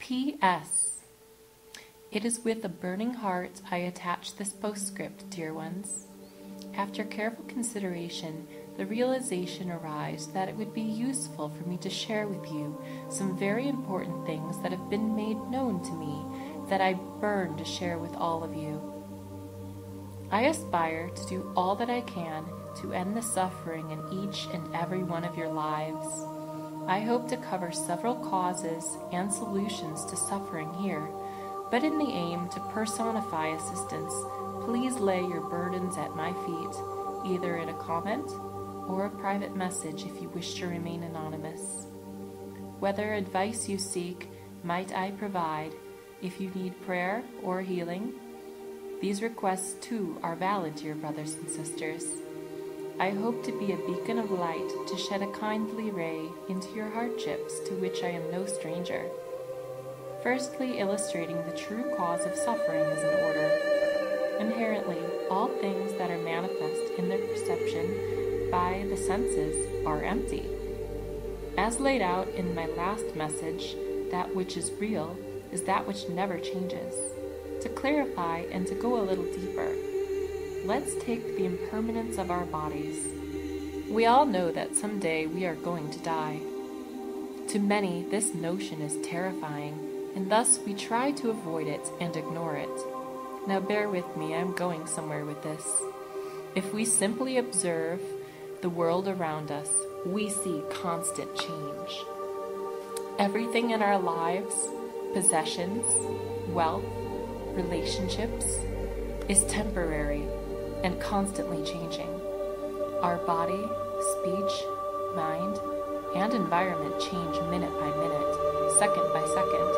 P.S. It is with a burning heart I attach this postscript, dear ones. After careful consideration, the realization arrives that it would be useful for me to share with you some very important things that have been made known to me that I burn to share with all of you. I aspire to do all that I can to end the suffering in each and every one of your lives. I hope to cover several causes and solutions to suffering here, but in the aim to personify assistance, please lay your burdens at my feet, either in a comment or a private message if you wish to remain anonymous. Whether advice you seek might I provide, if you need prayer or healing, these requests too are valid, dear brothers and sisters. I hope to be a beacon of light to shed a kindly ray into your hardships to which I am no stranger. Firstly, illustrating the true cause of suffering is in order. Inherently, all things that are manifest in their perception by the senses are empty. As laid out in my last message, that which is real is that which never changes. To clarify and to go a little deeper, let's take the impermanence of our bodies. We all know that someday we are going to die. To many, this notion is terrifying, and thus we try to avoid it and ignore it. Now bear with me, I'm going somewhere with this. If we simply observe the world around us, we see constant change. Everything in our lives, possessions, wealth, relationships, is temporary and constantly changing. Our body, speech, mind, and environment change minute by minute, second by second.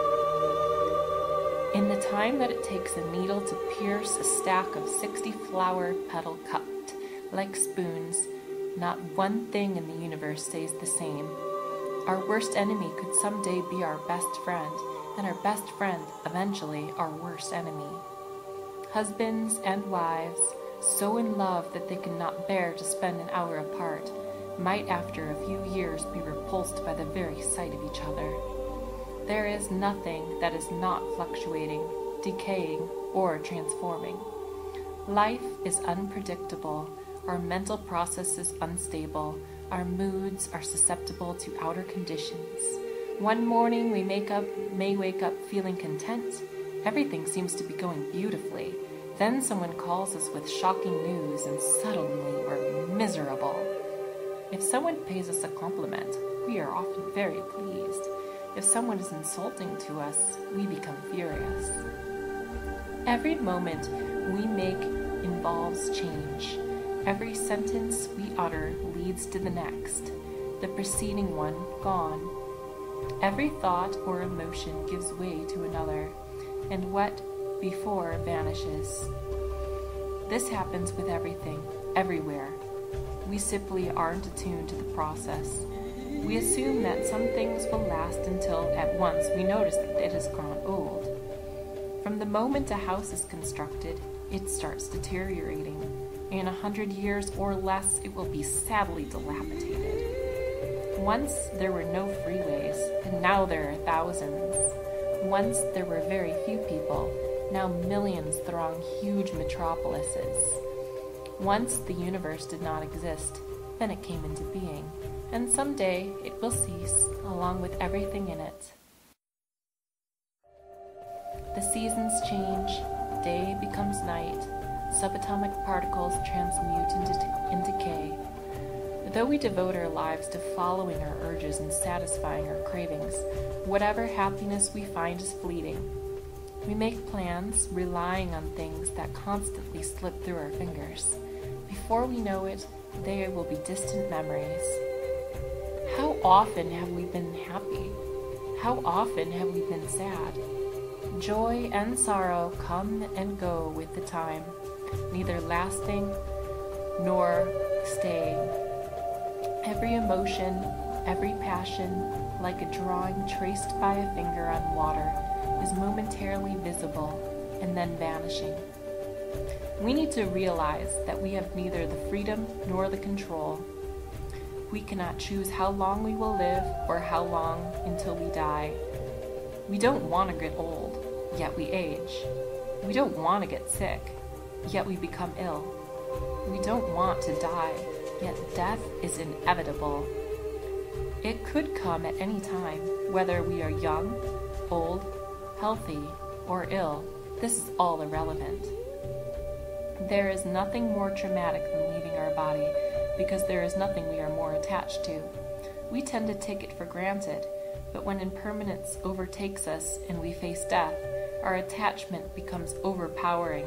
In the time that it takes a needle to pierce a stack of 60 flower petal cupped like spoons, not one thing in the universe stays the same. Our worst enemy could someday be our best friend, and our best friend eventually our worst enemy. Husbands and wives, so in love that they cannot bear to spend an hour apart, might after a few years be repulsed by the very sight of each other. There is nothing that is not fluctuating, decaying, or transforming. Life is unpredictable, our mental process is unstable, our moods are susceptible to outer conditions. One morning we may wake up feeling content. Everything seems to be going beautifully. Then someone calls us with shocking news and suddenly we're miserable. If someone pays us a compliment, we are often very pleased. If someone is insulting to us, we become furious. Every moment we make involves change. Every sentence we utter leads to the next, the preceding one gone. Every thought or emotion gives way to another, and what before vanishes. This happens with everything, everywhere. We simply aren't attuned to the process. We assume that some things will last until at once we notice that it has grown old. From the moment a house is constructed, it starts deteriorating. In 100 years or less, it will be sadly dilapidated. Once there were no freeways, and now there are thousands. Once there were very few people, now millions throng huge metropolises. Once the universe did not exist, then it came into being, and someday it will cease, along with everything in it. The seasons change, day becomes night, subatomic particles transmute in decay. Though we devote our lives to following our urges and satisfying our cravings, whatever happiness we find is fleeting. We make plans relying on things that constantly slip through our fingers. Before we know it, they will be distant memories. How often have we been happy? How often have we been sad? Joy and sorrow come and go with the time, neither lasting nor staying. Every emotion, every passion, like a drawing traced by a finger on water, is momentarily visible and then vanishing. We need to realize that we have neither the freedom nor the control. We cannot choose how long we will live or how long until we die. We don't want to get old, yet we age. We don't want to get sick, yet we become ill. We don't want to die, yet death is inevitable. It could come at any time, whether we are young, old, healthy, or ill. This is all irrelevant. There is nothing more traumatic than leaving our body, because there is nothing we are more attached to. We tend to take it for granted, but when impermanence overtakes us and we face death, our attachment becomes overpowering.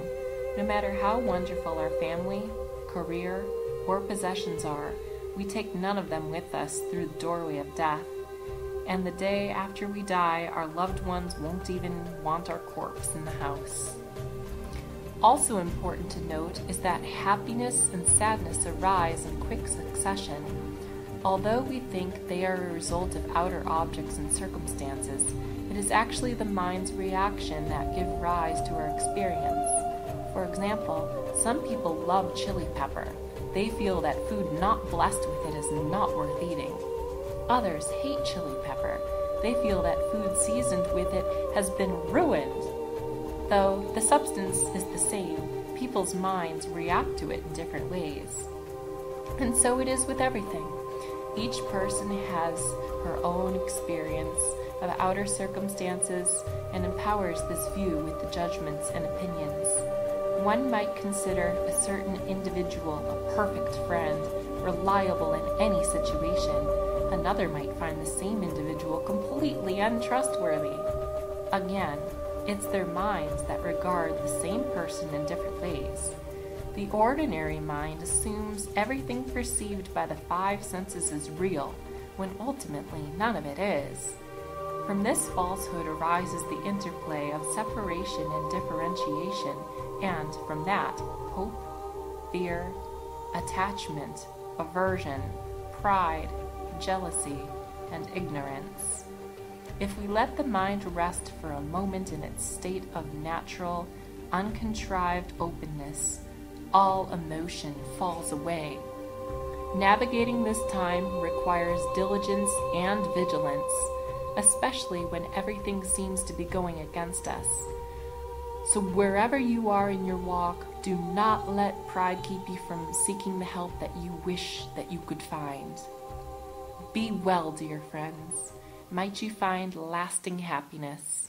No matter how wonderful our family, career, or possessions are, we take none of them with us through the doorway of death. And the day after we die, our loved ones won't even want our corpse in the house. Also important to note is that happiness and sadness arise in quick succession. Although we think they are a result of outer objects and circumstances, it is actually the mind's reaction that give rise to our experience. For example, some people love chili pepper. They feel that food not blessed with it is not worth eating. Others hate chili pepper. They feel that food seasoned with it has been ruined. Though the substance is the same, people's minds react to it in different ways. And so it is with everything. Each person has her own experience of outer circumstances and empowers this view with the judgments and opinions. One might consider a certain individual a perfect friend, reliable in any situation. Another might find the same individual completely untrustworthy. Again, it's their minds that regard the same person in different ways. The ordinary mind assumes everything perceived by the five senses is real, when ultimately none of it is. From this falsehood arises the interplay of separation and differentiation, and from that, hope, fear, attachment, aversion, pride, jealousy, and ignorance. If we let the mind rest for a moment in its state of natural, uncontrived openness, all emotion falls away. Navigating this time requires diligence and vigilance, especially when everything seems to be going against us. So wherever you are in your walk, do not let pride keep you from seeking the help that you wish that you could find. Be well, dear friends. Might you find lasting happiness.